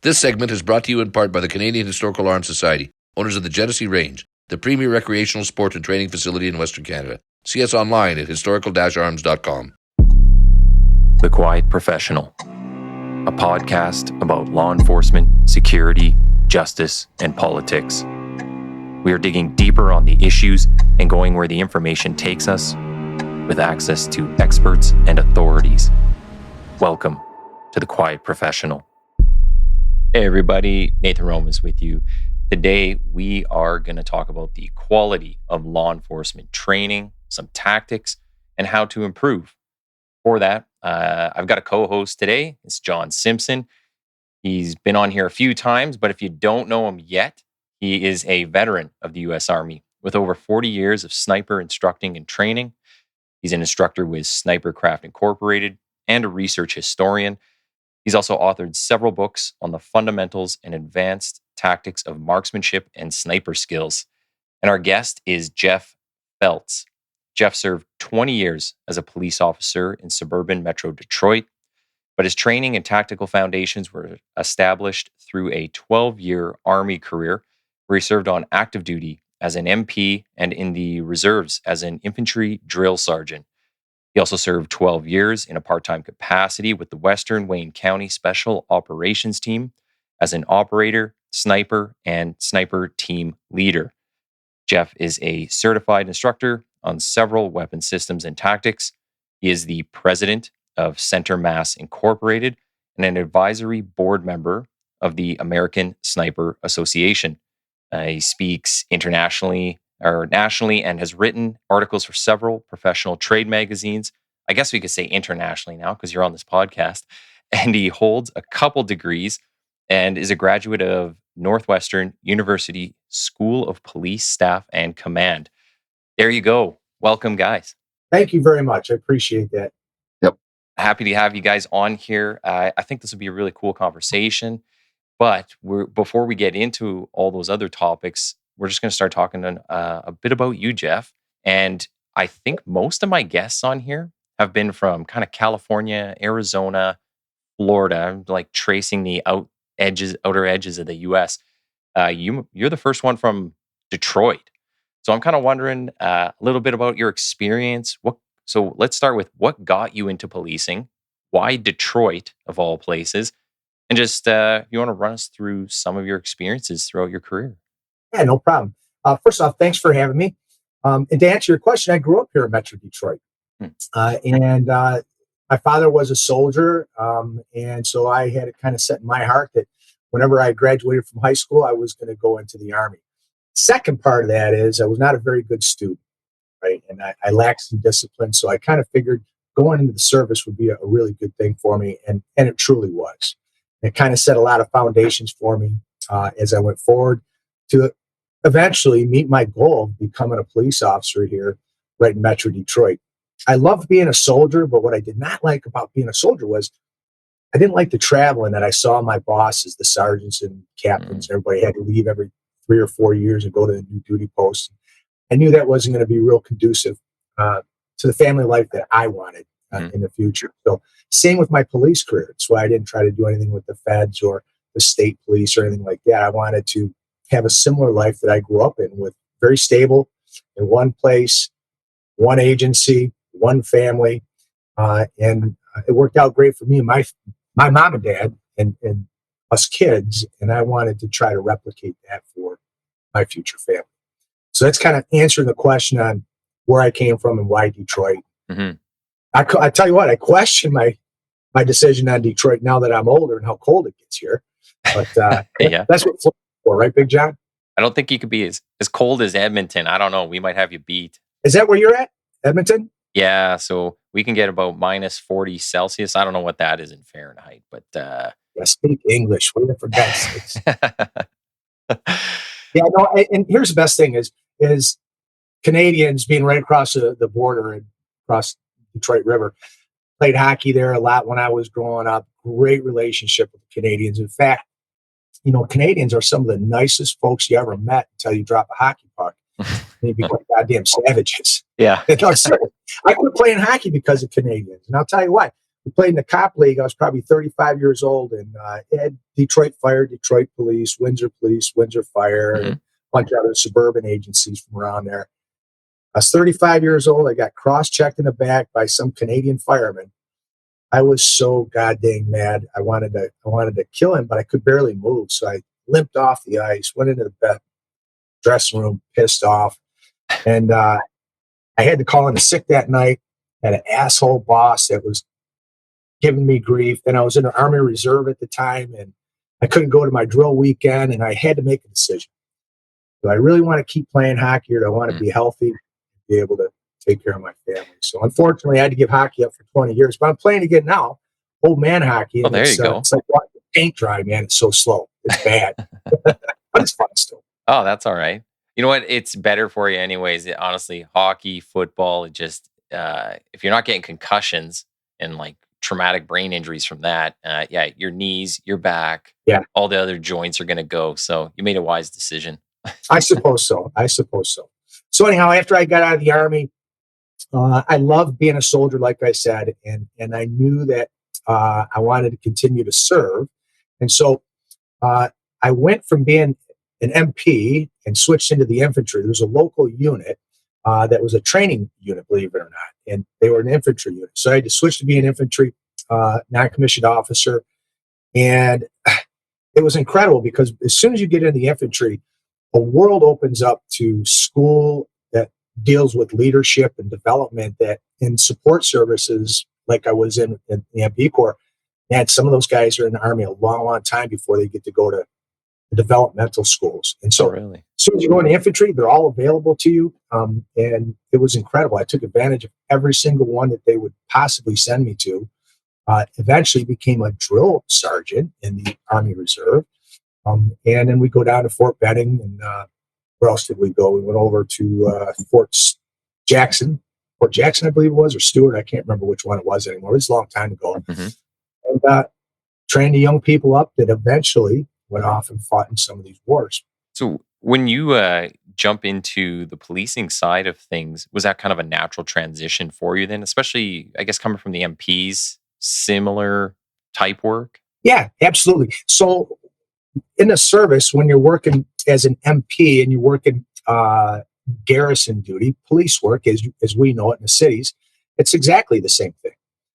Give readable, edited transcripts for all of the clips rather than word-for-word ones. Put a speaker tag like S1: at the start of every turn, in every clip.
S1: This segment is brought to you in part by the Canadian Historical Arms Society, owners of the Genesee Range, the premier recreational sport and training facility in Western Canada. See us online at historical-arms.com.
S2: The Quiet Professional, a podcast about law enforcement, security, justice, and politics. We are digging deeper on the issues and going where the information takes us with access to experts and authorities. Welcome to The Quiet Professional. Hey everybody, Nathan Rome is with you. Today we are going to talk about the quality of law enforcement training, some tactics, and how to improve. For that, I've got a co-host today. It's John Simpson. He's been on here a few times, but if you don't know him yet, he is a veteran of the U.S. Army with over 40 years of sniper instructing and training. He's an instructor with Sniper Craft Incorporated and a research historian. He's also authored several books on the fundamentals and advanced tactics of marksmanship and sniper skills. And our guest is Jeff Feltz. Jeff served 20 years as a police officer in suburban Metro Detroit, but his training and tactical foundations were established through a 12-year Army career where he served on active duty as an MP and in the reserves as an infantry drill sergeant. He also served 12 years in a part-time capacity with the Western Wayne County Special Operations Team as an operator, sniper, and sniper team leader. Jeff is a certified instructor on several weapon systems and tactics. He is the president of Center Mass Incorporated and an advisory board member of the American Sniper Association. He speaks internationally or nationally and has written articles for several professional trade magazines. I guess we could say internationally now because you're on this podcast. And he holds a couple degrees and is a graduate of Northwestern University School of Police Staff and Command. There you go. Welcome, guys.
S3: Thank you very much. I appreciate that.
S2: Yep. Happy to have you guys on here. I think this will be a really cool conversation. But before we get into all those other topics, we're just going to start talking a bit about you, Jeff. And I think most of my guests on here have been from kind of California, Arizona, Florida. I'm like tracing the outer edges of the U.S. You're the first one from Detroit. So I'm kind of wondering a little bit about your experience. So let's start with what got you into policing? Why Detroit, of all places? And just you want to run us through some of your experiences throughout your career?
S3: Yeah, no problem. First off, thanks for having me. And to answer your question, I grew up here in Metro Detroit. And my father was a soldier. And so I had it kind of set in my heart that whenever I graduated from high school, I was going to go into the Army. Second part of that is I was not a very good student, right? And I lacked some discipline. So I kind of figured going into the service would be a really good thing for me. And it truly was. It kind of set a lot of foundations for me as I went forward to eventually meet my goal of becoming a police officer here right in Metro Detroit. I loved being a soldier, but what I did not like about being a soldier was I didn't like the traveling that I saw my bosses, the sergeants and captains. Everybody had to leave every 3 or 4 years and go to the new duty post. I knew that wasn't going to be real conducive to the family life that I wanted in the future. So same with my police career. That's why I didn't try to do anything with the feds or the state police or anything like that. I wanted to have a similar life that I grew up in, with very stable in one place, one agency, one family. And it worked out great for me and my mom and dad and us kids. And I wanted to try to replicate that for my future family. So that's kind of answering the question on where I came from and why Detroit. Mm-hmm. I tell you what, I question my decision on Detroit now that I'm older and how cold it gets here. But yeah. That's what Florida's for, right, Big John?
S2: I don't think you could be as cold as Edmonton. I don't know. We might have you beat.
S3: Is that where you're at, Edmonton?
S2: Yeah, so we can get about minus 40 Celsius. I don't know what that is in Fahrenheit, but...
S3: Yeah, speak English. What are the forget sakes? Yeah, no, and here's the best thing is Canadians being right across the border and across Detroit River. Played hockey there a lot when I was growing up. Great relationship with the Canadians. In fact, Canadians are some of the nicest folks you ever met until you drop a hockey puck. They'd be like goddamn savages.
S2: Yeah.
S3: No, I quit playing hockey because of Canadians. And I'll tell you why. we played in the cop league. I was probably 35 years old, and it had Detroit Fire, Detroit Police, Windsor Fire, and a bunch of other suburban agencies from around there. I was 35 years old. I got cross-checked in the back by some Canadian fireman. I was so goddamn mad. I wanted to kill him, but I could barely move. So I limped off the ice, went into the dressing room, pissed off, and I had to call in sick that night. Had an asshole boss that was giving me grief. And I was in the Army Reserve at the time, and I couldn't go to my drill weekend, and I had to make a decision. Do I really want to keep playing hockey, or do I want to be healthy, be able to take care of my family? So unfortunately, I had to give hockey up for 20 years, but I'm playing again now, old man hockey.
S2: Oh, there you go.
S3: It's like watching paint dry, man. It's so slow. It's bad, but it's fun still.
S2: Oh, that's all right. You know what? It's better for you anyways. Honestly, hockey, football, it just, if you're not getting concussions and like traumatic brain injuries from that, your knees, your back, all the other joints are going to go. So you made a wise decision.
S3: I suppose so. So anyhow, after I got out of the Army, I loved being a soldier, like I said, and I knew that I wanted to continue to serve. And so I went from being an MP and switched into the infantry. There was a local unit that was a training unit, believe it or not, and they were an infantry unit. So I had to switch to being an infantry non-commissioned officer. And it was incredible because as soon as you get into the infantry, a world opens up to school that deals with leadership and development, that in support services, like I was in the MP Corps, and some of those guys are in the Army a long, long time before they get to go to the developmental schools. And so
S2: really,
S3: as soon as you go in the infantry, they're all available to you. And it was incredible. I took advantage of every single one that they would possibly send me to. Eventually became a drill sergeant in the Army Reserve. And then we go down to Fort Benning, and where else did we go? We went over to Fort Jackson, I believe it was, or Stewart. I can't remember which one it was anymore. It was a long time ago. And trained the young people up that eventually went off and fought in some of these wars.
S2: So when you jump into the policing side of things, was that kind of a natural transition for you then, especially, I guess, coming from the MPs, similar type work?
S3: Yeah, absolutely. So in the service, when you're working as an MP and you work in garrison duty, police work, as we know it in the cities, it's exactly the same thing.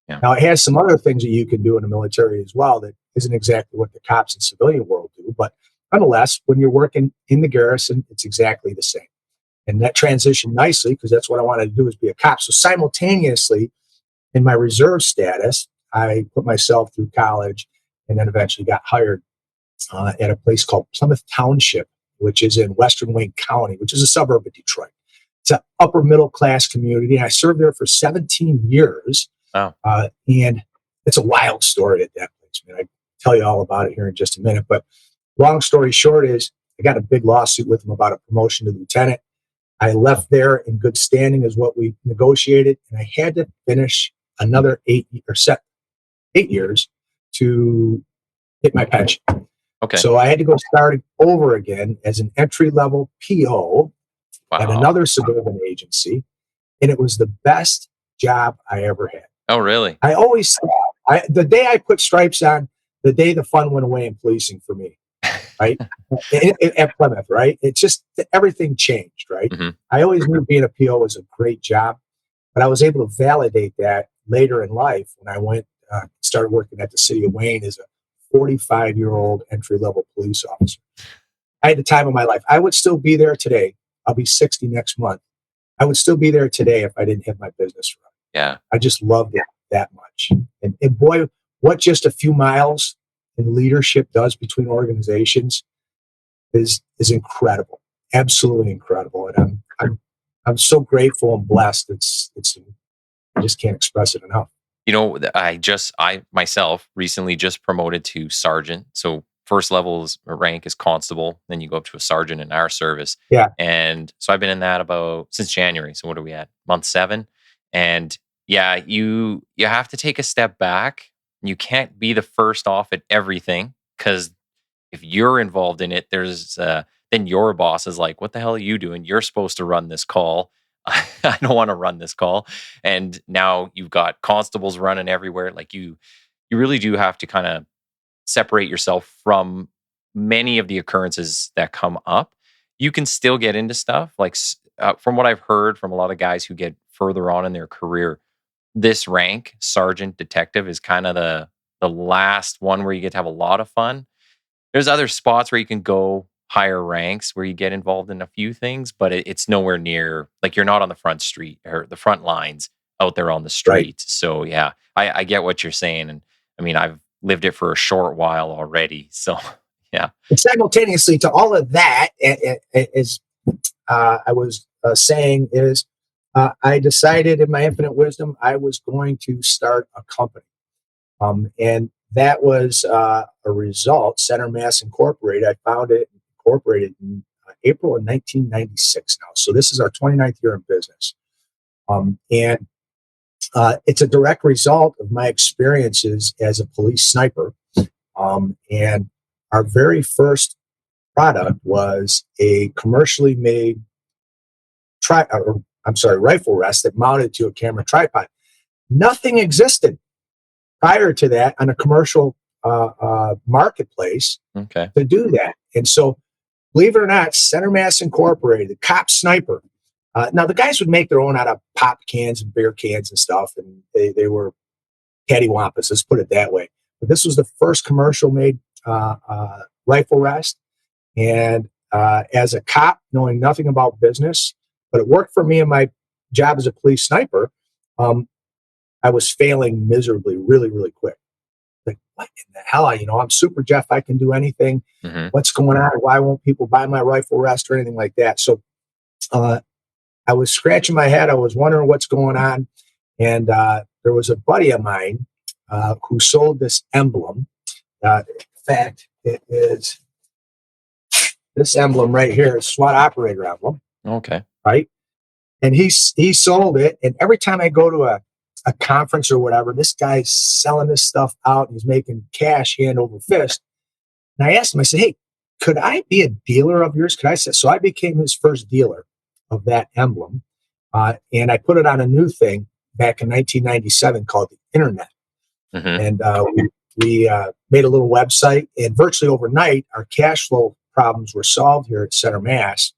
S2: Yeah.
S3: Now, it has some other things that you can do in the military as well that isn't exactly what the cops in civilian world do. But nonetheless, when you're working in the garrison, it's exactly the same. And that transitioned nicely because that's what I wanted to do, is be a cop. So simultaneously, in my reserve status, I put myself through college and then eventually got hired at a place called Plymouth Township, which is in Western Wayne County, which is a suburb of Detroit. It's an upper middle class community. And I served there for 17 years.
S2: Wow.
S3: And it's a wild story at that place, man. I tell you all about it here in just a minute. But long story short is I got a big lawsuit with them about a promotion to lieutenant. I left there in good standing is what we negotiated. And I had to finish another 8 years to get my pension.
S2: Okay.
S3: So I had to go start over again as an entry-level PO at another suburban agency. And it was the best job I ever had.
S2: Oh, really?
S3: I always said, the day I put stripes on, the day the fun went away in policing for me, right? At Plymouth, right? It's just everything changed, right?
S2: Mm-hmm.
S3: I always knew being a PO was a great job, but I was able to validate that later in life when I went started working at the city of Wayne as a 45-year-old entry-level police officer. I had the time of my life. I would still be there today. I'll be 60 next month. I would still be there today if I didn't have my business run.
S2: Yeah.
S3: I just loved it that much. And boy, what just a few miles in leadership does between organizations is incredible. Absolutely incredible. And I'm so grateful and blessed. I just can't express it enough.
S2: You know, I myself recently just promoted to sergeant. So first level's rank is constable, then you go up to a sergeant in our service.
S3: Yeah.
S2: And so I've been in that since January. So what are we at? Month 7. And yeah, you have to take a step back. You can't be the first off at everything, because if you're involved in it, there's then your boss is like, what the hell are you doing? You're supposed to run this call. I don't want to run this call. And now you've got constables running everywhere. Like you really do have to kind of separate yourself from many of the occurrences that come up. You can still get into stuff like from what I've heard from a lot of guys who get further on in their career, this rank, sergeant, detective, is kind of the last one where you get to have a lot of fun. There's other spots where you can go higher ranks where you get involved in a few things, but it's nowhere near, like, you're not on the front street or the front lines out there on the street.
S3: Right.
S2: So yeah, I get what you're saying. And I mean, I've lived it for a short while already. So yeah.
S3: And simultaneously to all of that, as I was saying, is I decided in my infinite wisdom I was going to start a company. And that was a result, Center Mass Incorporated. I found it incorporated in April of 1996 now. So this is our 29th year in business. And it's a direct result of my experiences as a police sniper. And our very first product was a commercially made rifle rest that mounted to a camera tripod. Nothing existed prior to that on a commercial marketplace to do that. And so, believe it or not, Center Mass Incorporated, the cop sniper. Now, the guys would make their own out of pop cans and beer cans and stuff, and they were cattywampus, let's put it that way. But this was the first commercial made rifle rest. And as a cop, knowing nothing about business, but it worked for me in my job as a police sniper, I was failing miserably really, really quick. Like, what in the hell? I'm Super Jeff. I can do anything. Mm-hmm. What's going on? Why won't people buy my rifle rest or anything like that? So I was scratching my head. I was wondering what's going on. And there was a buddy of mine who sold this emblem. In fact, it is this emblem right here, SWAT operator emblem.
S2: Okay.
S3: Right. And he sold it. And every time I go to a conference or whatever, this guy's selling this stuff out and he's making cash hand over fist. And I asked him, I said, hey, could I be a dealer of yours? Could I say? So I became his first dealer of that emblem. And I put it on a new thing back in 1997 called the Internet. Mm-hmm. And we made a little website, and virtually overnight, our cash flow problems were solved here at Center Mass.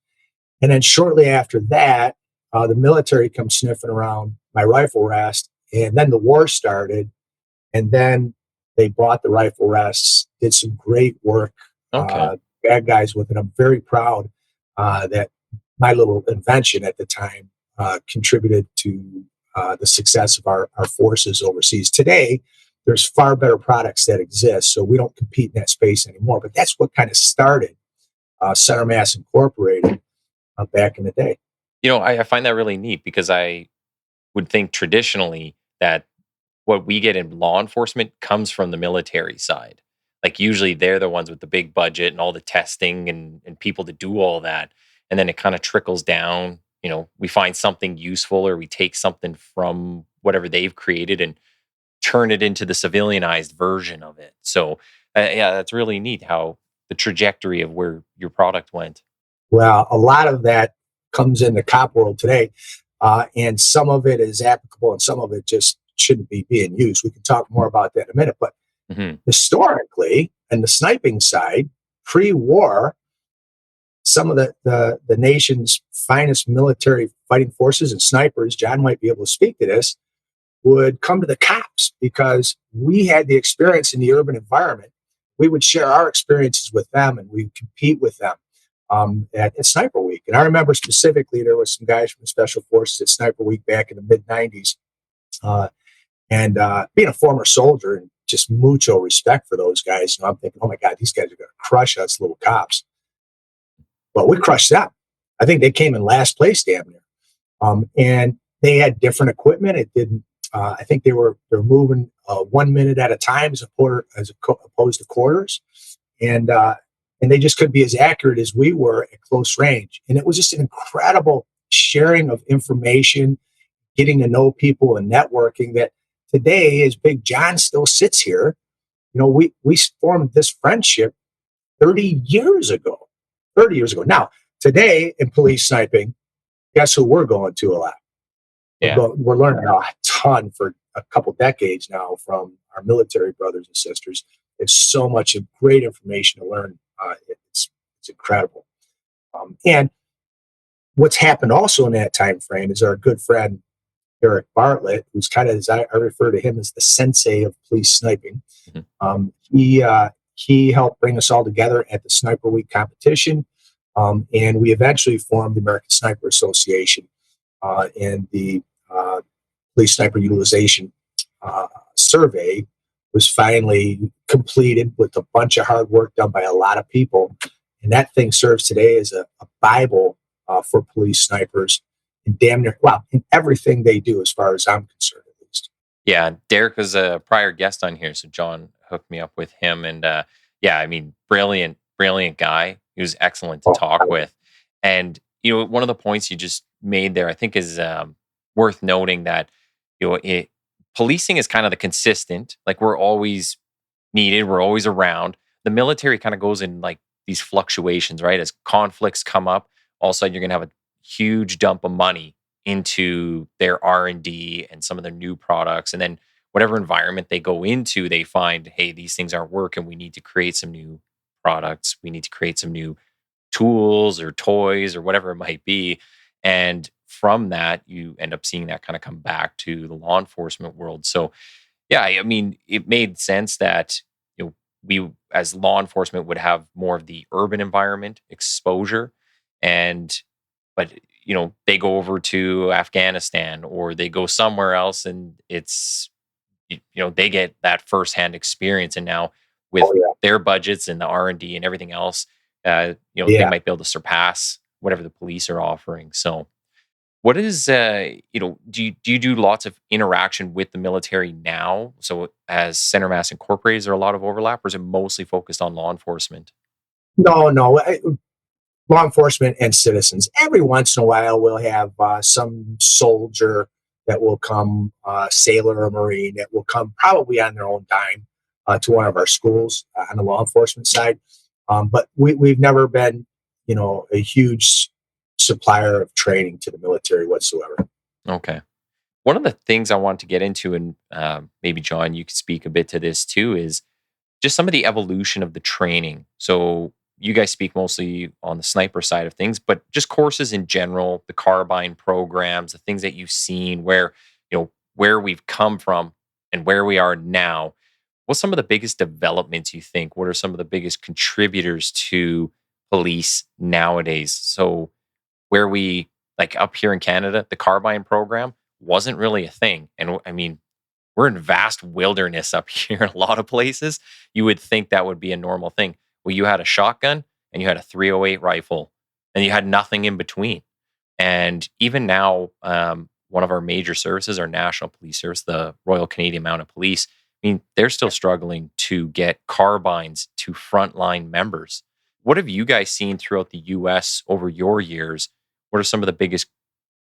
S3: And then shortly after that, the military comes sniffing around my rifle rest, and then the war started, and then they bought the rifle rests, did some great work, bad guys with it. I'm very proud that my little invention at the time contributed to the success of our forces overseas. Today, there's far better products that exist, so we don't compete in that space anymore. But that's what kind of started Center Mass Incorporated back in the day.
S2: I find that really neat, because I would think traditionally that what we get in law enforcement comes from the military side. Like, usually they're the ones with the big budget and all the testing and people to do all that. And then it kind of trickles down. We find something useful, or we take something from whatever they've created and turn it into the civilianized version of it. So yeah, that's really neat how the trajectory of where your product went.
S3: Well, a lot of that comes in the cop world today. And some of it is applicable and some of it just shouldn't be being used. We can talk more about that in a minute. But historically, and the sniping side, pre-war, some of the nation's finest military fighting forces and snipers, John might be able to speak to this, would come to the cops because we had the experience in the urban environment. We would share our experiences with them, and we'd compete with them at Sniper Week. And I remember specifically there was some guys from the Special Forces at Sniper Week back in the mid-'90s. And being a former soldier and just mucho respect for those guys, I'm thinking, oh my God, these guys are going to crush us little cops. Well, we crushed them. I think they came in last place damn near. And they had different equipment. It didn't. I think they're moving 1 minute at a time as opposed to quarters, and they just couldn't be as accurate as we were at close range. And it was just an incredible sharing of information, getting to know people, and networking. That today, as Big John still sits here, we formed this friendship 30 years ago. Now, today in police sniping, guess who we're going to a lot?
S2: Yeah.
S3: We're learning a ton for a couple decades now from our military brothers and sisters. It's so much great information to learn. It's incredible. And what's happened also in that time frame is our good friend Eric Bartlett, who's kind of, as I refer to him as the sensei of police sniping. He helped bring us all together at the Sniper Week competition, and we eventually formed the American Sniper Association, and the police sniper utilization survey was finally completed with a bunch of hard work done by a lot of people, and that thing serves today as a Bible for police snipers, and damn near, well, in everything they do, as far as I'm concerned, at least.
S2: Yeah, Derek was a prior guest on here, so John hooked me up with him, and yeah, I mean, brilliant guy. He was excellent to talk with, and one of the points you just made there, I think, is worth noting that policing is kind of the consistent. Like, we're always needed, we're always around. The military kind of goes in like these fluctuations, right? As conflicts come up, all of a sudden you're going to have a huge dump of money into their R&D and some of their new products, and then whatever environment they go into, they find, hey, these things aren't working, we need to create some new products, we need to create some new tools or toys or whatever it might be. And from that, you end up seeing that kind of come back to the law enforcement world. So yeah, I mean, it made sense that we as law enforcement would have more of the urban environment exposure, and but they go over to Afghanistan or they go somewhere else, and it's they get that firsthand experience. And now with their budgets and the R&D and everything else, they might be able to surpass whatever the police are offering. So what is do you do lots of interaction with the military now? So as Center Mass Incorporated, is there a lot of overlap, or is it mostly focused on law enforcement?
S3: No, law enforcement and citizens. Every once in a while, we'll have some soldier that will come, sailor or Marine, that will come probably on their own dime to one of our schools on the law enforcement side. But we've never been, a huge supplier of training to the military whatsoever.
S2: Okay. One of the things I want to get into, and maybe John, you could speak a bit to this too, is just some of the evolution of the training. So you guys speak mostly on the sniper side of things, but just courses in general, the carbine programs, the things that you've seen, where we've come from and where we are now. What's some of the biggest developments you think? What are some of the biggest contributors to police nowadays? So where we, like up here in Canada, the carbine program wasn't really a thing. And I mean, we're in vast wilderness up here in a lot of places. You would think that would be a normal thing. Well, you had a shotgun and you had a 308 rifle, and you had nothing in between. And even now, one of our major services, our National Police Service, the Royal Canadian Mounted Police, I mean, they're still struggling to get carbines to frontline members. What have you guys seen throughout the U.S. over your years? What are some of the biggest,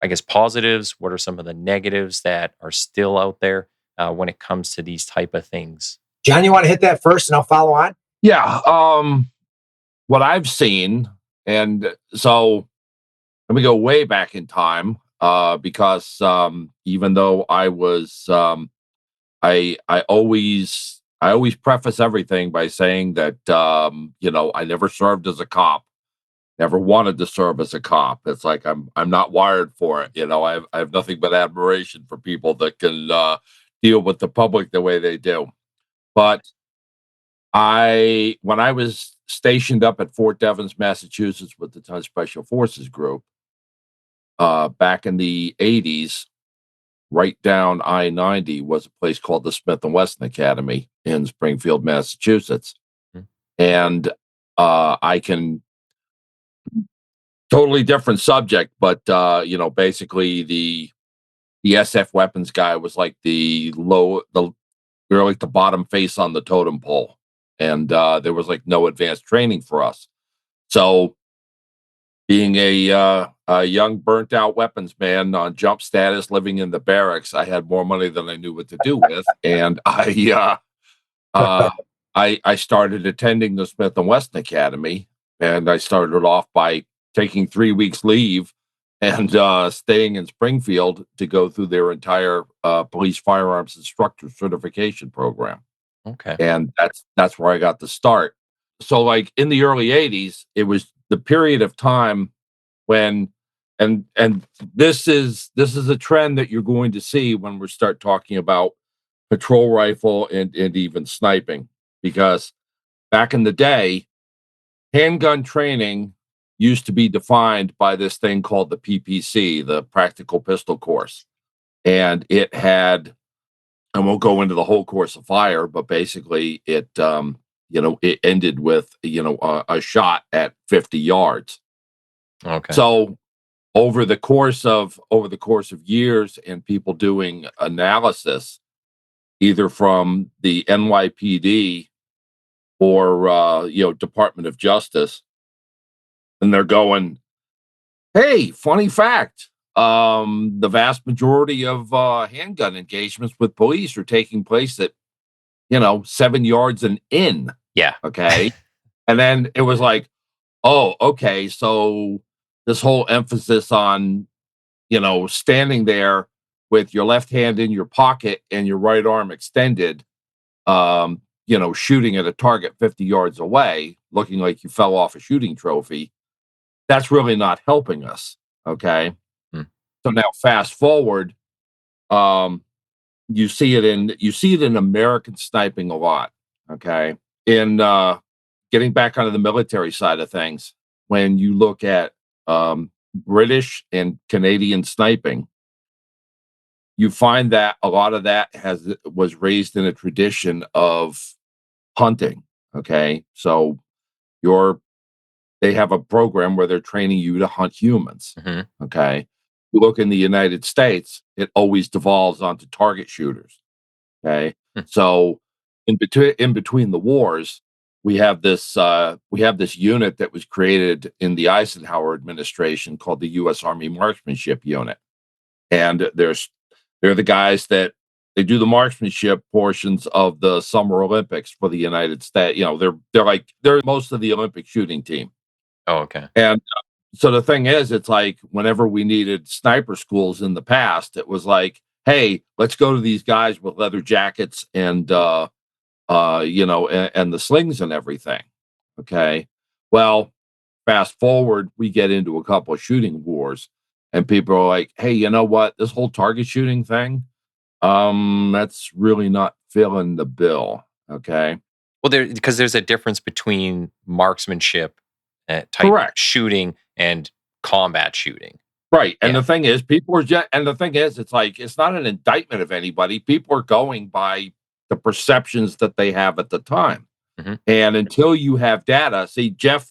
S2: I guess, positives? What are some of the negatives that are still out there when it comes to these type of things?
S3: John, you want to hit that first and I'll follow on?
S4: Yeah. What I've seen, and so let me go way back in time, because even though I was, I always preface everything by saying that I never served as a cop, never wanted to serve as a cop. It's like I'm not wired for it. I have nothing but admiration for people that can deal with the public the way they do. But when I was stationed up at Fort Devens, Massachusetts, with the 10th Special Forces Group, back in the 80s, right down I-90 was a place called the Smith & Wesson Academy in Springfield, Massachusetts. And I can, totally different subject, but basically the SF weapons guy was like we were like the bottom face on the totem pole. And there was like no advanced training for us. So being a young burnt out weapons man on jump status, living in the barracks, I had more money than I knew what to do with. And I started attending the Smith & Wesson Academy, and I started off by taking 3 weeks leave and staying in Springfield to go through their entire police firearms instructor certification program.
S2: Okay.
S4: And that's where I got the start. So like in the early 80s, it was the period of time when and this is a trend that you're going to see when we start talking about patrol rifle and even sniping, because back in the day, handgun training used to be defined by this thing called the PPC, the practical pistol course. And it had, and we'll go into the whole course of fire, but basically it ended with, a shot at 50 yards.
S2: Okay.
S4: So over the course of years and people doing analysis, either from the NYPD or Department of Justice, and they're going, hey, funny fact. The vast majority of handgun engagements with police are taking place at, 7 yards and in.
S2: Yeah.
S4: Okay. And then it was like, oh, okay. So this whole emphasis on, standing there with your left hand in your pocket and your right arm extended, shooting at a target 50 yards away, looking like you fell off a shooting trophy, that's really not helping us. Okay.
S2: Hmm.
S4: So now fast forward, um, you see it in American sniping a lot. Okay. In getting back onto the military side of things, when you look at British and Canadian sniping, you find that a lot of that was raised in a tradition of hunting. Okay. So you're they have a program where they're training you to hunt humans.
S2: Hmm.
S4: Okay. You look in the United States, it always devolves onto target shooters. Okay.
S2: Hmm.
S4: So in between the wars, we have this unit that was created in the Eisenhower administration called the US Army Marksmanship Unit. And they're the guys that they do the marksmanship portions of the Summer Olympics for the United States. They're most of the Olympic shooting team.
S2: Oh, okay.
S4: And so the thing is, it's like whenever we needed sniper schools in the past, it was like, hey, let's go to these guys with leather jackets and and the slings and everything. Okay. Well, fast forward, we get into a couple of shooting wars, and people are like, hey, you know what? This whole target shooting thing, that's really not filling the bill. Okay.
S2: Well, because there's a difference between marksmanship type
S4: Correct.
S2: shooting and combat shooting.
S4: Right. And
S2: Yeah.
S4: the thing is, it's like, it's not an indictment of anybody. People are going by the perceptions that they have at the time.
S2: Mhm.
S4: And until you have data, see, Jeff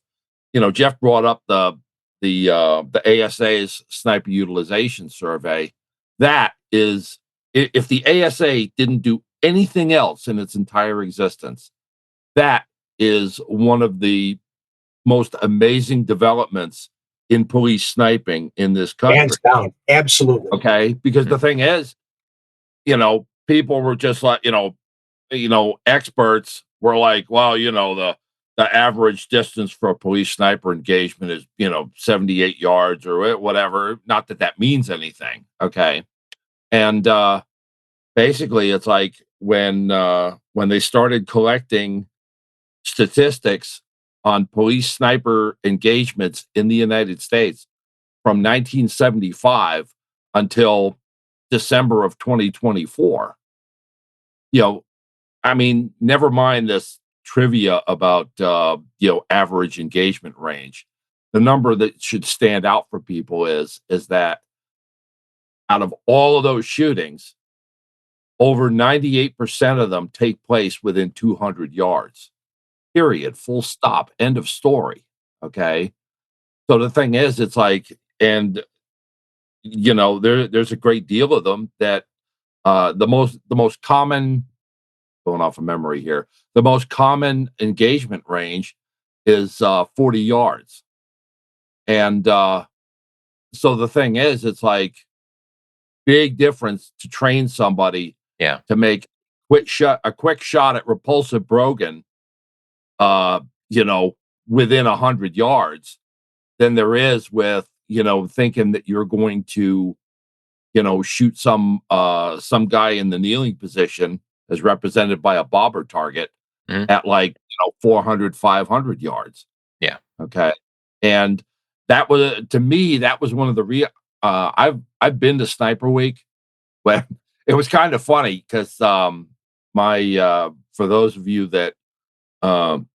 S4: brought up the ASA's sniper utilization survey. That is, if the ASA didn't do anything else in its entire existence, that is one of the most amazing developments in police sniping in this country.
S3: Hands down. Absolutely.
S4: Okay, because the thing is, people were just like, experts were like, well, the average distance for a police sniper engagement is, 78 yards or whatever. Not that that means anything. Okay. And basically it's like when they started collecting statistics on police sniper engagements in the United States from 1975 until December of 2024. I mean, never mind this trivia about average engagement range. The number that should stand out for people is that out of all of those shootings, over 98% of them take place within 200 yards. Period. Full stop. End of story. Okay. So the thing is, it's like, and there's a great deal of them that the most common, going off of memory here, the most common engagement range is 40 yards. And so the thing is, it's like big difference to train somebody
S2: Yeah.
S4: to make a quick shot at repulsive Brogan, uh, you know, within 100 yards than there is with, thinking that you're going to, shoot some guy in the kneeling position as represented by a bobber target
S2: Mhm.
S4: at 400, 500 yards.
S2: Yeah.
S4: Okay. And that was, to me, that was one of the I've been to Sniper Week, but it was kind of funny because my for those of you that um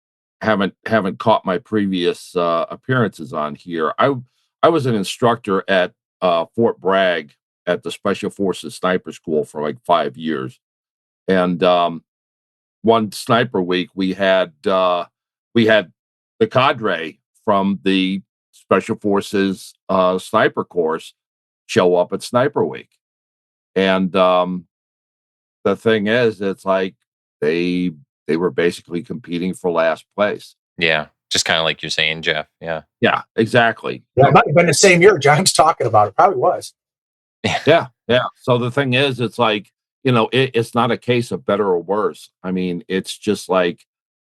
S4: haven't caught my previous appearances on here, I was an instructor at Fort Bragg at the Special Forces Sniper School for like 5 years. And one Sniper Week we had the cadre from the Special Forces sniper course show up at Sniper Week. And the thing is, it's like they were basically competing for last place.
S2: Yeah. Just kind of like you're saying, Jeff. Yeah.
S4: Yeah, exactly.
S3: Yeah, it might have been the same year John's talking about. It probably was.
S4: Yeah, yeah. So the thing is, it's like, it's not a case of better or worse. I mean, it's just like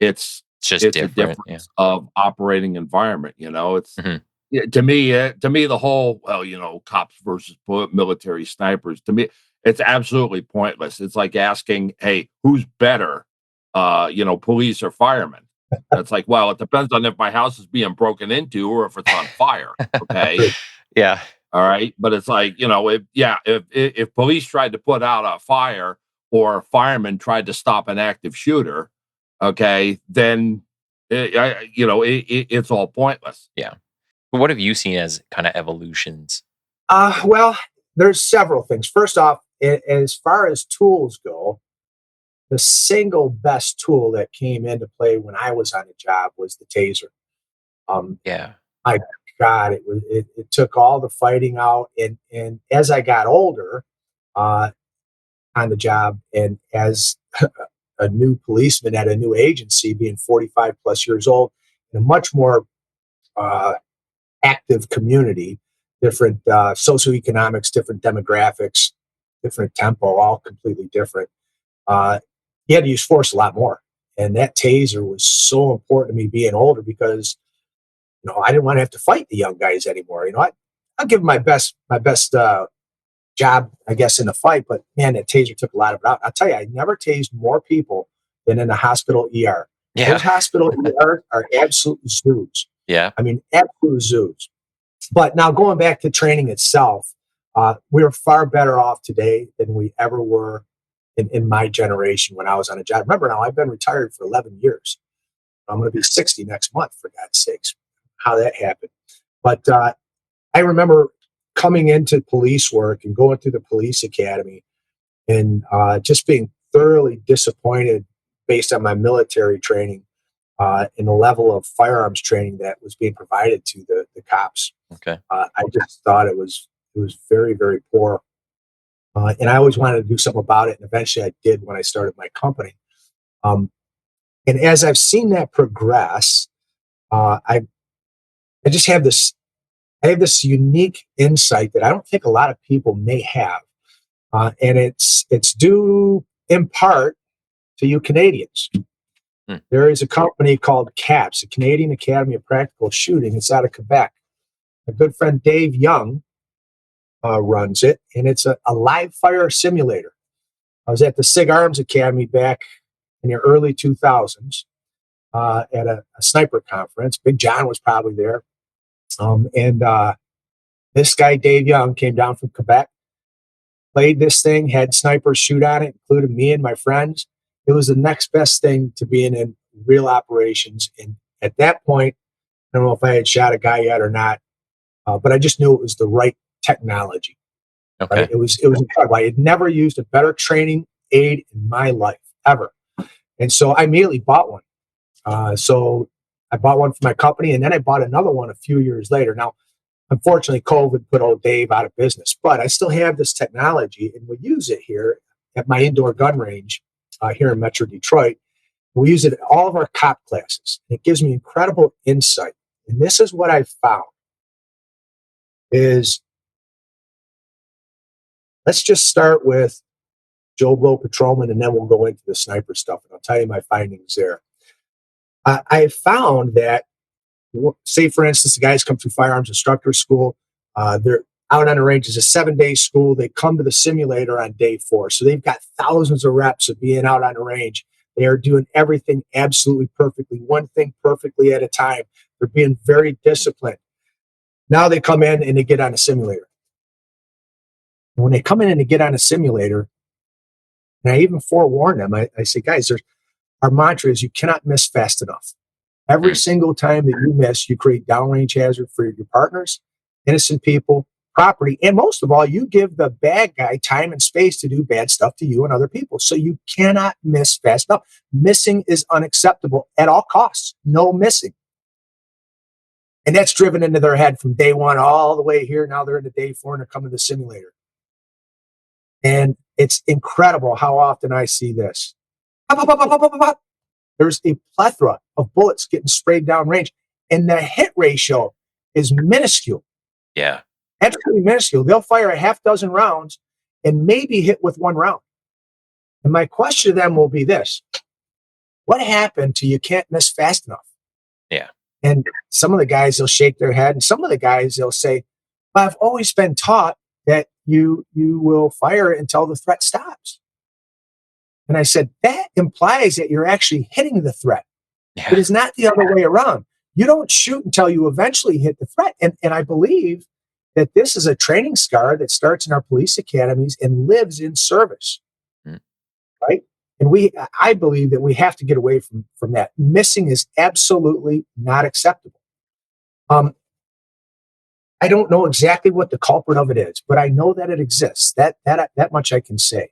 S4: it's
S2: It's just
S4: it's a
S2: different. Yeah.
S4: difference of operating environment. It's
S2: Mhm.
S4: to me the whole, well, cops versus military snipers, to me it's absolutely pointless. It's like asking, hey, who's better, police or firemen? It's like, well, it depends on if my house is being broken into or if it's on fire. Okay.
S2: Yeah.
S4: All right. But it's like, if police tried to put out a fire or firemen tried to stop an active shooter, okay, then it's all pointless.
S2: Yeah. But what have you seen as kind of evolutions?
S3: Well, there's several things. First off, as far as tools go, the single best tool that came into play when I was on the job was the taser.
S2: Yeah.
S3: My God, it took all the fighting out. And as I got older uh, on the job, and as a new policeman at a new agency, being 45 plus years old, in a much more uh, active community, different socioeconomics, different demographics, different tempo, all completely different. Uh, you had to use force a lot more. And that taser was so important to me being older because, I didn't want to have to fight the young guys anymore. I'll give them my best job, I guess, in a fight. But man, that taser took a lot of it out. I'll tell you, I never tased more people than in a hospital ER.
S2: Yeah.
S3: Those hospital ERs are absolute zoos.
S2: Yeah.
S3: I mean, absolute zoos. But now going back to training itself, we're far better off today than we ever were in my generation when I was on a job. Remember now, I've been retired for 11 years. I'm going to be 60 next month, for God's sakes, how that happened. But I remember coming into police work and going through the police academy and just being thoroughly disappointed based on my military training in the level of firearms training that was being provided to the cops.
S2: Okay.
S3: I just thought it was very, very poor. And I always wanted to do something about it. And eventually I did when I started my company. And as I've seen that progress, I just have this unique insight that I don't think a lot of people may have. And it's due in part to you Canadians.
S2: Hmm.
S3: There is a company called CAPS, the Canadian Academy of Practical Shooting. It's out of Quebec. My good friend Dave Young runs it, and it's a live fire simulator. I was at the SIG Arms Academy back in the early 2000s at a sniper conference. Big John was probably there. And this guy, Dave Young, came down from Quebec, played this thing, had snipers shoot on it, including me and my friends. It was the next best thing to being in real operations. And at that point, I don't know if I had shot a guy yet or not, but I just knew it was the right technology.
S2: Okay.
S3: Right? It was incredible. I had never used a better training aid in my life ever, and so I immediately bought one. So I bought one for my company, and then I bought another one a few years later. Now, unfortunately, COVID put old Dave out of business, but I still have this technology, and we use it here at my indoor gun range here in Metro Detroit. We use it at all of our cop classes. It gives me incredible insight, and this is what I found is. Let's just start with Joe Blow Patrolman, and then we'll go into the sniper stuff, and I'll tell you my findings there. I found that, say, for instance, the guys come through firearms instructor school. They're out on the range. It's a 7-day school. They come to the simulator on day 4. So they've got thousands of reps of being out on the range. They are doing everything absolutely perfectly, one thing perfectly at a time. They're being very disciplined. Now they come in and they get on a simulator. When they come in and they get on a simulator, and I even forewarn them, I say, guys, our mantra is you cannot miss fast enough. Every single time that you miss, you create downrange hazard for your partners, innocent people, property, and most of all, you give the bad guy time and space to do bad stuff to you and other people. So you cannot miss fast enough. Missing is unacceptable at all costs. No missing. And that's driven into their head from day 1 all the way here. Now they're into day 4 and they're coming to the simulator. And it's incredible how often I see this. Pop, pop, pop, pop, pop, pop. There's a plethora of bullets getting sprayed down range, and the hit ratio is minuscule.
S2: Yeah.
S3: Absolutely minuscule. They'll fire a half dozen rounds and maybe hit with 1 round. And my question to them will be this: what happened to you can't miss fast enough?
S2: Yeah.
S3: And some of the guys, they'll shake their head, and some of the guys, they'll say, well, I've always been taught that you will fire it until the threat stops. And I said, that implies that you're actually hitting the threat.
S2: Yeah.
S3: It is not the other way around. You don't shoot until you eventually hit the threat. And I believe that this is a training scar that starts in our police academies and lives in service. Right? And I believe that we have to get away from that. Missing is absolutely not acceptable. I don't know exactly what the culprit of it is, but I know that it exists. That much I can say.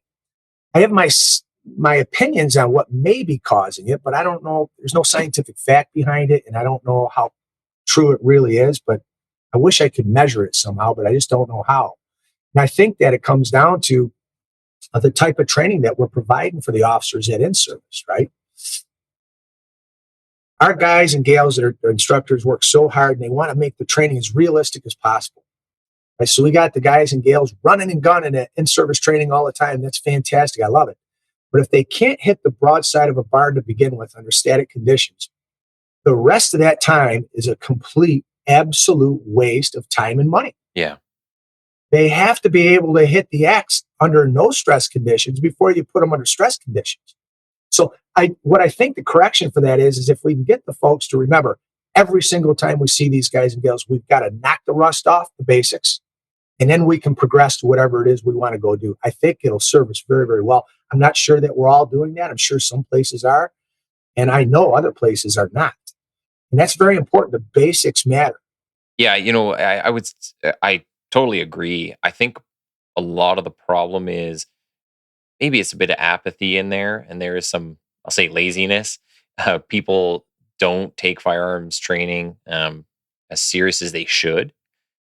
S3: I have my opinions on what may be causing it, but I don't know. There's no scientific fact behind it, and I don't know how true it really is, but I wish I could measure it somehow, but I just don't know how. And I think that it comes down to the type of training that we're providing for the officers at in-service, right? Our guys and gals that are instructors work so hard, and they want to make the training as realistic as possible. Right? So we got the guys and gals running and gunning at in-service training all the time. That's fantastic. I love it. But if they can't hit the broadside of a barn to begin with under static conditions, the rest of that time is a complete, absolute waste of time and money.
S2: Yeah.
S3: They have to be able to hit the X under no stress conditions before you put them under stress conditions. So what I think the correction for that is if we can get the folks to remember every single time we see these guys and gals, we've got to knock the rust off, the basics, and then we can progress to whatever it is we want to go do. I think it'll serve us very, very well. I'm not sure that we're all doing that. I'm sure some places are, and I know other places are not. And that's very important. The basics matter.
S2: Yeah, I totally agree. I think a lot of the problem is maybe it's a bit of apathy in there, and there is some, I'll say, laziness. People don't take firearms training as serious as they should.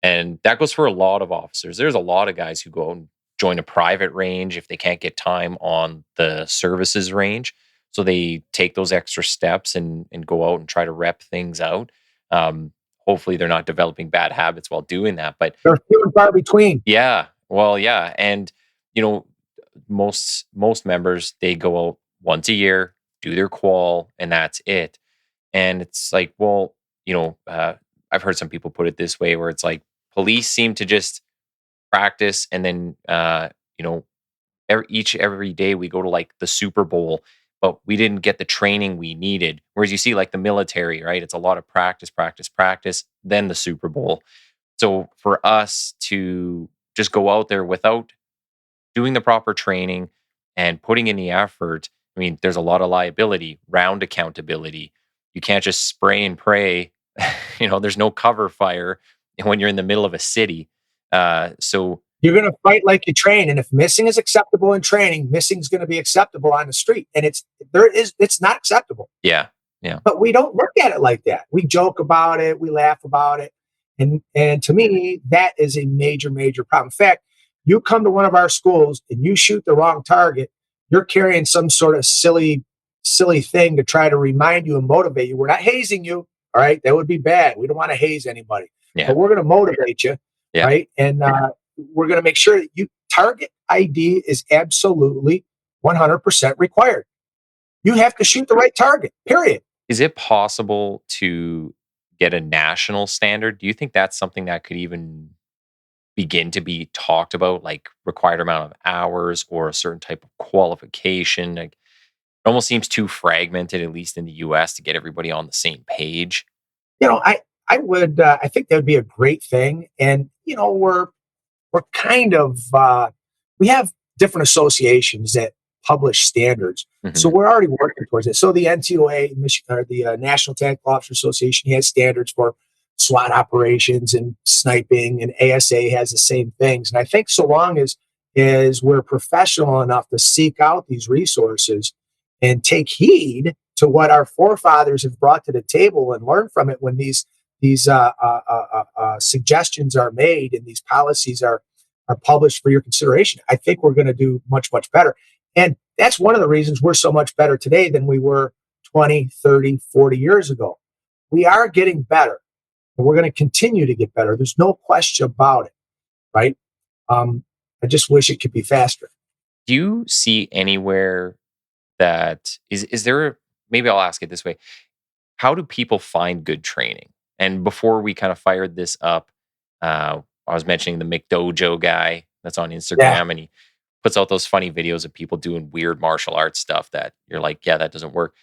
S2: And that goes for a lot of officers. There's a lot of guys who go and join a private range if they can't get time on the services range. So they take those extra steps and go out and try to rep things out. Hopefully they're not developing bad habits while doing that. But
S3: they're few and far between.
S2: Yeah. Well, yeah. And, most members, they go out once a year, do their qual, and that's it. And it's like, well, I've heard some people put it this way where it's like police seem to just practice and then, every day we go to like the Super Bowl, but we didn't get the training we needed. Whereas you see like the military, right? It's a lot of practice, then the Super Bowl. So for us to just go out there without doing the proper training and putting in the effort, I mean, there's a lot of liability, round accountability. You can't just spray and pray. There's no cover fire when you're in the middle of a city. So
S3: you're going to fight like you train. And if missing is acceptable in training, missing is going to be acceptable on the street. And it's not acceptable.
S2: Yeah. Yeah.
S3: But we don't look at it like that. We joke about it. We laugh about it. And to me, that is a major, major problem. In fact, you come to one of our schools and you shoot the wrong target, you're carrying some sort of silly thing to try to remind you and motivate you. We're not hazing you. All right. That would be bad. We don't want to haze anybody.
S2: Yeah.
S3: But we're going to motivate you.
S2: Yeah.
S3: Right. And we're going to make sure that target ID is absolutely 100% required. You have to shoot the right target, period.
S2: Is it possible to get a national standard? Do you think that's something that could even begin to be talked about, like required amount of hours or a certain type of qualification? Like, it almost seems too fragmented, at least in the US, to get everybody on the same page.
S3: I think that would be a great thing. And, we're kind of, we have different associations that publish standards. So
S2: Hmm.
S3: we're already working towards it. So the NTOA, or the National Tactical Officer Association, has standards for SWAT operations and sniping, and ASA has the same things. And I think so long as we're professional enough to seek out these resources and take heed to what our forefathers have brought to the table and learn from it when these suggestions are made and these policies are published for your consideration, I think we're going to do much, much better. And that's one of the reasons we're so much better today than we were 20, 30, 40 years ago. We are getting better, and we're going to continue to get better. There's no question about it, right? I just wish it could be faster.
S2: Do you see anywhere that is there, maybe I'll ask it this way. How do people find good training? And before we kind of fired this up, I was mentioning the McDojo guy that's on
S3: Yeah.
S2: Instagram, and he puts out those funny videos of people doing weird martial arts stuff that you're like, yeah, that doesn't work.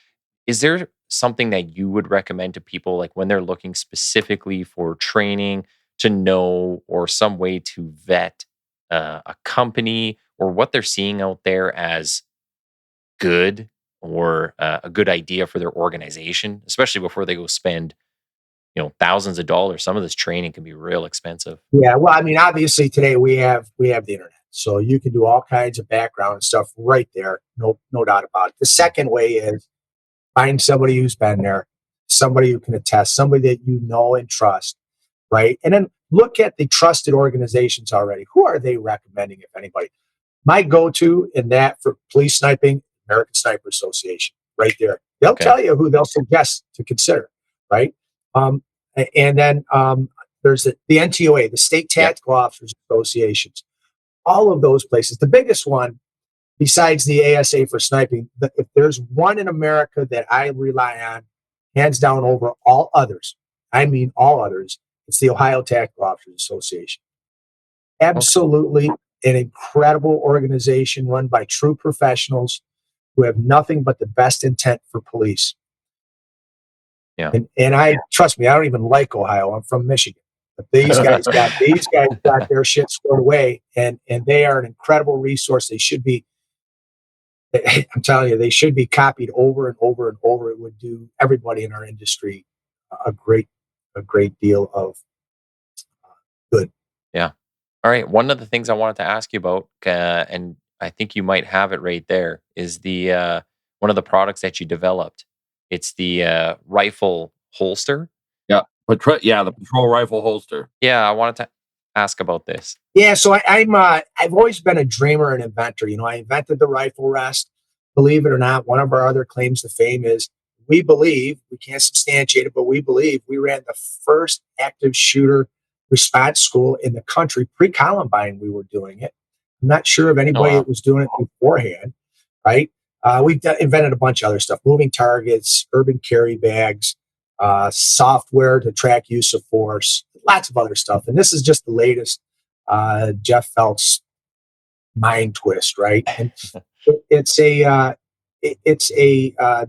S2: Is there something that you would recommend to people, like when they're looking specifically for training, to know, or some way to vet a company or what they're seeing out there as good, or a good idea for their organization, especially before they go spend, thousands of dollars? Some of this training can be real expensive.
S3: Yeah, well, I mean, obviously today we have the internet, so you can do all kinds of background stuff right there. No doubt about it. The second way is find somebody who's been there, somebody who can attest, somebody that you know and trust, right? And then look at the trusted organizations already. Who are they recommending, if anybody? My go-to in that for police sniping, American Sniper Association, right there. They'll
S2: Okay.
S3: tell you who they'll suggest to consider, right? Um, and then there's the NTOA, the State
S2: Yep.
S3: Tactical Officers Associations, all of those places. The biggest one, besides the ASA for sniping, if there's one in America that I rely on, hands down over all others, I mean all others, it's the Ohio Tactical Officers Association.
S2: Okay.
S3: Absolutely an incredible organization run by true professionals who have nothing but the best intent for police.
S2: Yeah.
S3: And I trust me, I don't even like Ohio. I'm from Michigan. But these guys got their shit squared away, and they are an incredible resource. They should be, I'm telling you, they should be copied over and over and over. It would do everybody in our industry a great a great deal of good.
S2: Yeah. All right. One of the things I wanted to ask you about, and I think you might have it right there, is the one of the products that you developed. It's the rifle holster.
S4: Yeah, the patrol rifle holster.
S2: Yeah, I wanted to ask about this.
S3: Yeah, so I've always been a dreamer and inventor. I invented the rifle rest. Believe it or not, one of our other claims to fame is we can't substantiate it, but we believe we ran the first active shooter response school in the country. Pre-Columbine, we were doing it. I'm not sure of
S2: Oh
S3: anybody
S2: wow.
S3: that was doing it beforehand, right? Invented a bunch of other stuff: moving targets, urban carry bags, software to track use of force, lots of other stuff. And this is just the latest Jeff Felt's mind twist, right? And it's a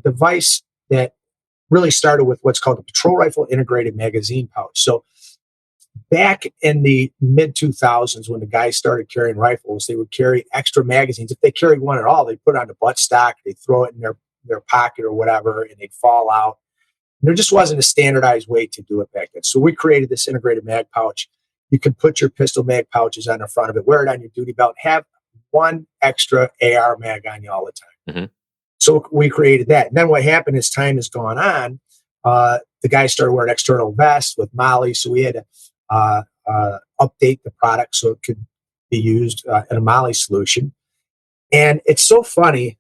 S3: device that really started with what's called the Patrol Rifle Integrated Magazine Pouch. So back in the mid 2000s, when the guys started carrying rifles, they would carry extra magazines. If they carried one at all, they put it on the buttstock, they throw it in their pocket or whatever, and they'd fall out. And there just wasn't a standardized way to do it back then. So we created this integrated mag pouch. You can put your pistol mag pouches on the front of it, wear it on your duty belt, have one extra AR mag on you all the time.
S2: Hmm.
S3: So we created that. And then what happened as time has gone on, the guys started wearing external vests with Molly. So we had to update the product so it could be used in a Molly solution. And it's so funny.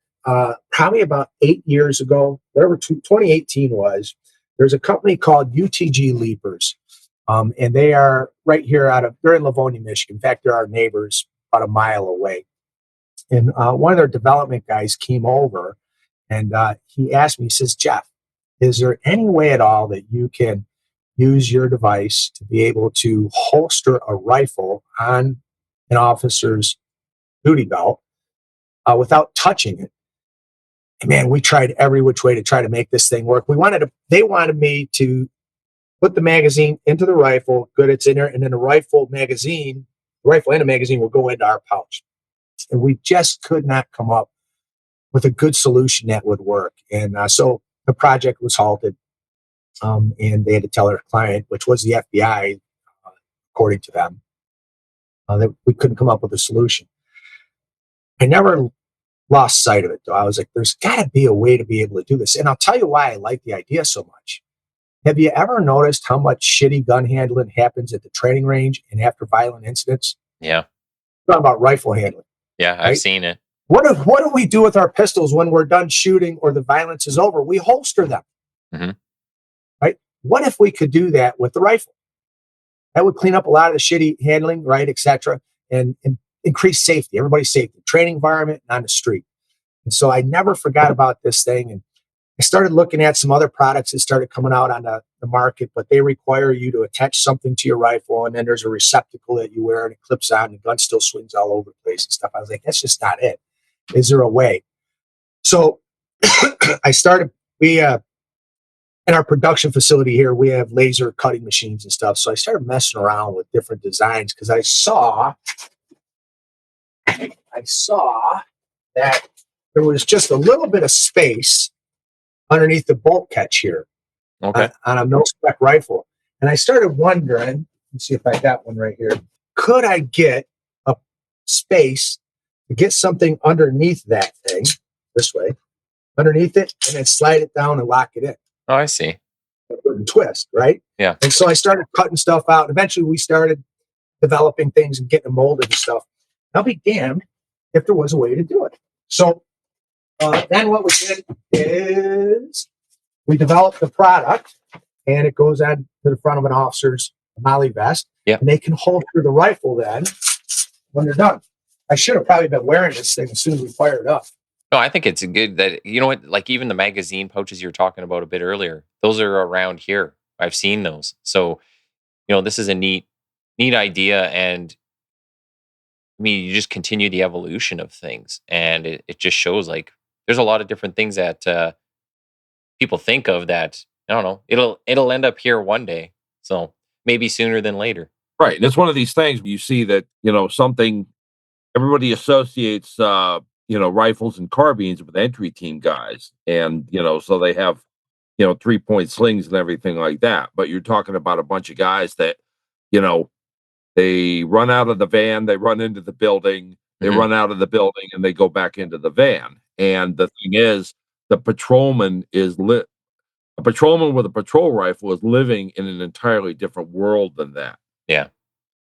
S3: Probably about 8 years ago, whatever 2018 was, there's a company called UTG Leapers. And they are right here they're in Livonia, Michigan. In fact, they're our neighbors about a mile away. And one of their development guys came over and he asked me, he says, Jeff, is there any way at all that you can use your device to be able to holster a rifle on an officer's duty belt without touching it. And man, we tried every which way to try to make this thing work. They wanted me to put the magazine into the rifle, good, it's in there, and then the rifle and the magazine will go into our pouch. And we just could not come up with a good solution that would work. And so the project was halted, and they had to tell their client, which was the FBI, according to them, that we couldn't come up with a solution. I never lost sight of it, though. I was like, there's got to be a way to be able to do this. And I'll tell you why I like the idea so much. Have you ever noticed how much shitty gun handling happens at the training range and after violent incidents?
S2: Yeah.
S3: It's not about rifle handling.
S2: Yeah, I've seen it.
S3: What do we do with our pistols when we're done shooting or the violence is over? We holster them.
S2: Mm-hmm.
S3: Right? What if we could do that with the rifle? That would clean up a lot of the shitty handling, right, et cetera, and increase safety, everybody's safety, training environment, and on the street. And so I never forgot about this thing. And I started looking at some other products that started coming out on the market, but they require you to attach something to your rifle, and then there's a receptacle that you wear, and it clips on, and the gun still swings all over the place and stuff. I was like, that's just not it. Is there a way? So in our production facility here, we have laser cutting machines and stuff. So I started messing around with different designs because I saw that there was just a little bit of space underneath the bolt catch here on a mil-spec rifle. And I started wondering, let's see if I got one right here. Could I get a space to get something underneath that thing, this way, underneath it, and then slide it down and lock it in?
S2: Oh, I see.
S3: And twist, right?
S2: Yeah.
S3: And so I started cutting stuff out. Eventually, we started developing things and getting them molded and stuff. I'll be damned if there was a way to do it. So then what we did is we developed the product, and it goes on to the front of an officer's molly vest, and they can holster the rifle then when they're done. I should have probably been wearing this thing as soon as we fired it up.
S2: No, I think it's good that, you know what, like even the magazine pouches you were talking about a bit earlier, those are around here. I've seen those. So, you know, this is a neat idea. And I mean, you just continue the evolution of things. And it just shows like there's a lot of different things that people think of that, I don't know, it'll end up here one day. So maybe sooner than later.
S4: Right. And it's one of these things you see that, you know, something everybody associates, rifles and carbines with entry team guys. And, you know, so they have, 3-point slings and everything like that. But you're talking about a bunch of guys that, you know, they run out of the van, they run into the building, they run out of the building, and they go back into the van. And the thing is, the patrolman a patrolman with a patrol rifle is living in an entirely different world than that.
S2: Yeah.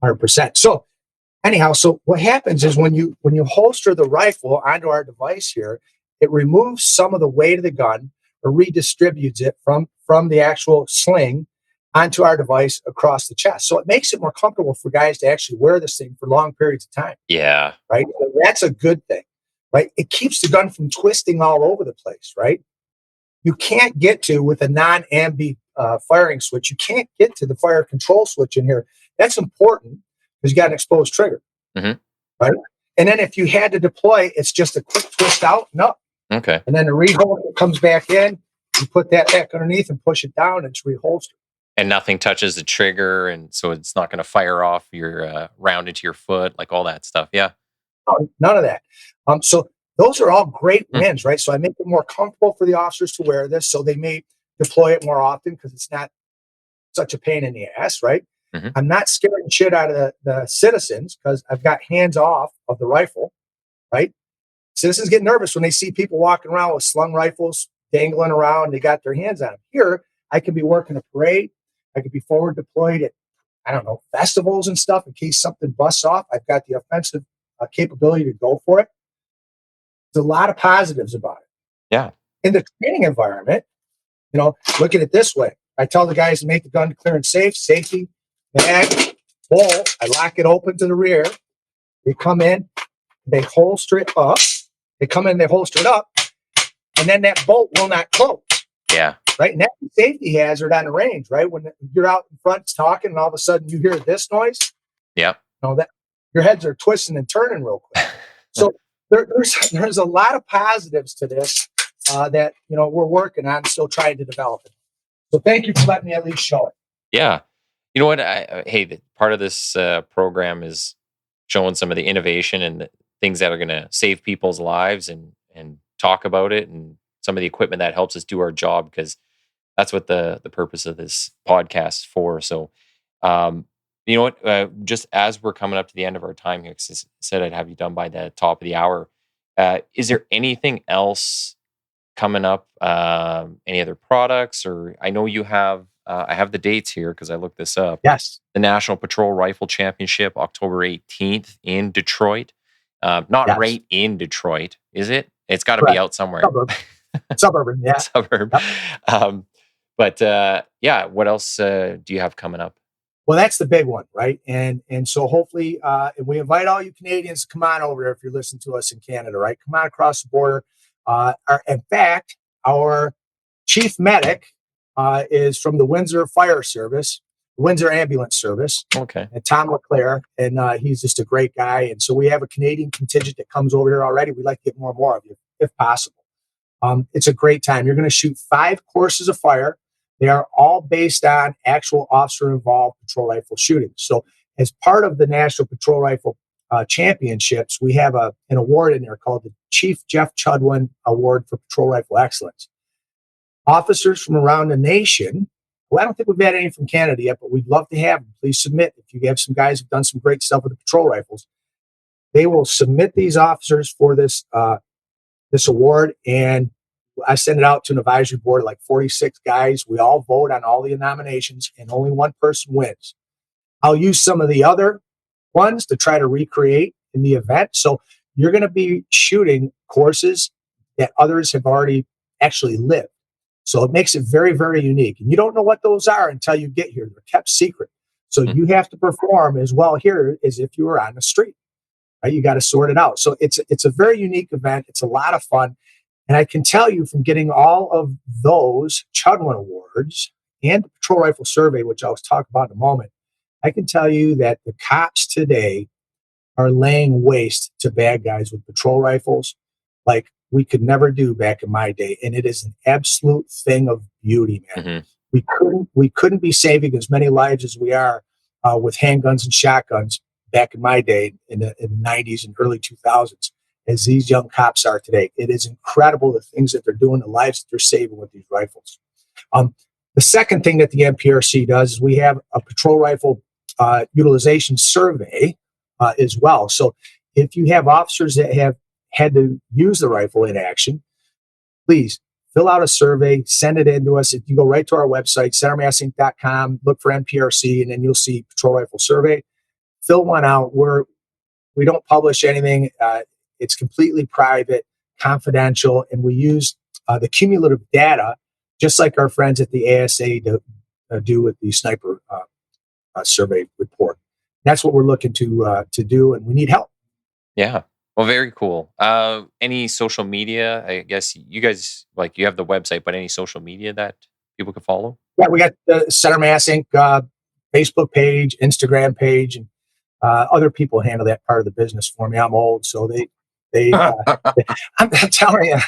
S3: 100%. So anyhow, so what happens is when you holster the rifle onto our device here, it removes some of the weight of the gun or redistributes it from the actual sling onto our device across the chest. So it makes it more comfortable for guys to actually wear this thing for long periods of time.
S2: Yeah.
S3: Right. So that's a good thing. Right. It keeps the gun from twisting all over the place. Right. You can't get to with a non-ambi firing switch. You can't get to the fire control switch in here. That's important because you got an exposed trigger. Right. And then if you had to deploy, it's just a quick twist out and up.
S2: Okay.
S3: And then the reholster comes back in. You put that back underneath and push it down. And it's reholstered.
S2: And nothing touches the trigger, and so it's not going to fire off your round into your foot, like all that stuff. Yeah.
S3: Oh, none of that. So those are all great wins, right? So I make it more comfortable for the officers to wear this, so they may deploy it more often because it's not such a pain in the ass, right? I'm not scaring shit out of the citizens because I've got hands off of the rifle, right? Citizens get nervous when they see people walking around with slung rifles dangling around. They got their hands on them. Here, I could be working a parade. I could be forward deployed at, festivals and stuff in case something busts off. I've got the offensive capability to go for it. There's a lot of positives about it.
S2: Yeah.
S3: In the training environment, look at it this way. I tell the guys to make the gun clear and safe, safety, mag, bolt. I lock it open to the rear. They come in, they holster it up. They come in, they holster it up, and then that bolt will not close.
S2: Yeah.
S3: right? And that's a safety hazard on the range, right? When you're out in front talking and all of a sudden you hear this noise,
S2: Yep.
S3: that your heads are twisting and turning real quick. So there's a lot of positives to this that we're working on, still trying to develop it. So thank you for letting me at least show it.
S2: Yeah. You know what? Part of this program is showing some of the innovation and the things that are going to save people's lives and talk about it and some of the equipment that helps us do our job, because that's what the purpose of this podcast is for. So, you know what? Just as we're coming up to the end of our time here, 'cause I said I'd have you done by the top of the hour. Is there anything else coming up? Any other products? Or I know you have. I have the dates here because I looked this up.
S3: Yes.
S2: The National Patrol Rifle Championship, October 18th in Detroit. Not
S3: Yes.
S2: right in Detroit, is it? It's got to be out somewhere.
S3: Suburban, yeah.
S2: Suburb.
S3: Yep.
S2: But yeah, what else do you have coming up?
S3: Well, that's the big one, right? And so hopefully, and we invite all you Canadians to come on over there if you're listening to us in Canada, right? Come on across the border. In fact, our chief medic is from the Windsor Fire Service, Windsor Ambulance Service.
S2: Okay.
S3: And Tom LeClaire, and he's just a great guy. And so we have a Canadian contingent that comes over here already. We'd like to get more and more of you, if possible. It's a great time. You're going to shoot 5 courses of fire. They are all based on actual officer-involved patrol rifle shooting. So as part of the National Patrol Rifle Championships, we have an award in there called the Chief Jeff Chudwin Award for Patrol Rifle Excellence. Officers from around the nation, well, I don't think we've had any from Canada yet, but we'd love to have them. Please submit. If you have some guys who've done some great stuff with the patrol rifles, they will submit these officers for this award, and I send it out to an advisory board of like 46 guys. We all vote on all the nominations, and only one person wins. I'll use some of the other ones to try to recreate in the event. So you're going to be shooting courses that others have already actually lived. So it makes it very, very unique. And you don't know what those are until you get here. They're kept secret. So you have to perform as well here as if you were on the street. Right? You got to sort it out. So it's a very unique event. It's a lot of fun. And I can tell you from getting all of those Chudwin Awards and the Patrol Rifle Survey, which I'll talk about in a moment, I can tell you that the cops today are laying waste to bad guys with patrol rifles like we could never do back in my day. And it is an absolute thing of beauty, man. Mm-hmm. We couldn't be saving as many lives as we are with handguns and shotguns back in my day in the 90s and early 2000s. As these young cops are today. It is incredible the things that they're doing, the lives that they're saving with these rifles. The second thing that the NPRC does is we have a patrol rifle utilization survey as well. So if you have officers that have had to use the rifle in action, please fill out a survey, send it in to us. If you go right to our website, centermassinc.com, look for NPRC, and then you'll see patrol rifle survey. Fill one out. We don't publish anything. It's completely private, confidential, and we use the cumulative data, just like our friends at the ASA do with the sniper survey report. That's what we're looking to do, and we need help.
S2: Yeah. Well, very cool. Any social media? I guess you guys, like, you have the website, but any social media that people can follow?
S3: Yeah, we got the Center Mass Inc. Facebook page, Instagram page, and other people handle that part of the business for me. I'm old, so I'm telling you,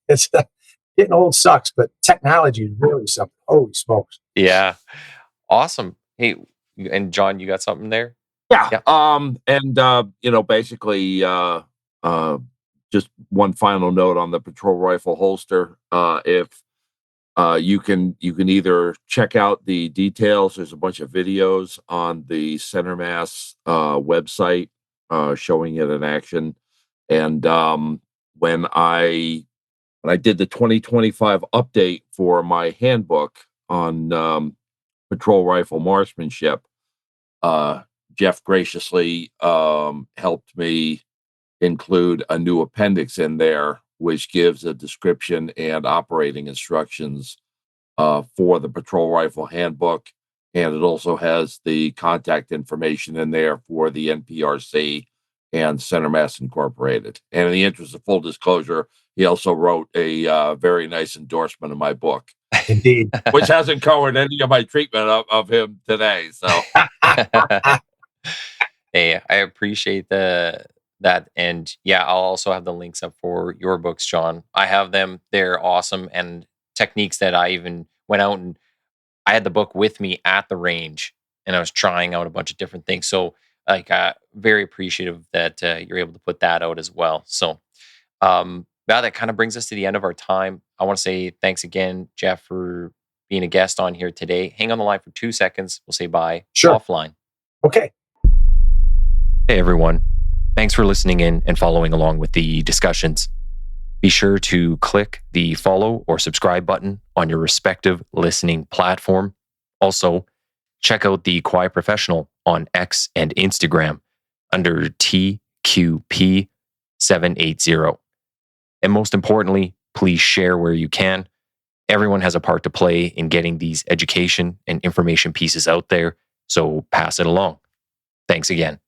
S3: it's getting old sucks, but technology is really something. Holy smokes!
S2: Yeah, awesome. Hey, and John, you got something there?
S4: Yeah. And basically, just one final note on the patrol rifle holster. If you can either check out the details. There's a bunch of videos on the Center Mass website showing it in action. And when I did the 2025 update for my handbook on patrol rifle marksmanship, Jeff graciously helped me include a new appendix in there, which gives a description and operating instructions for the patrol rifle handbook. And it also has the contact information in there for the NPRC and Center Mass Incorporated. And in the interest of full disclosure, he also wrote a very nice endorsement of my book.
S3: Indeed.
S4: which hasn't covered any of my treatment of him today. So,
S2: hey, I appreciate that. And yeah, I'll also have the links up for your books, John. I have them. They're awesome. And techniques that I even went out and I had the book with me at the range and I was trying out a bunch of different things. So like, very appreciative that you're able to put that out as well. So, that kind of brings us to the end of our time. I want to say thanks again, Jeff, for being a guest on here today. Hang on the line for 2 seconds. We'll say bye.
S3: Sure.
S2: Offline.
S3: Okay.
S2: Hey, everyone. Thanks for listening in and following along with the discussions. Be sure to click the follow or subscribe button on your respective listening platform. Also, check out the Quiet Professional on X and Instagram under TQP780. And most importantly, please share where you can. Everyone has a part to play in getting these education and information pieces out there, so pass it along. Thanks again.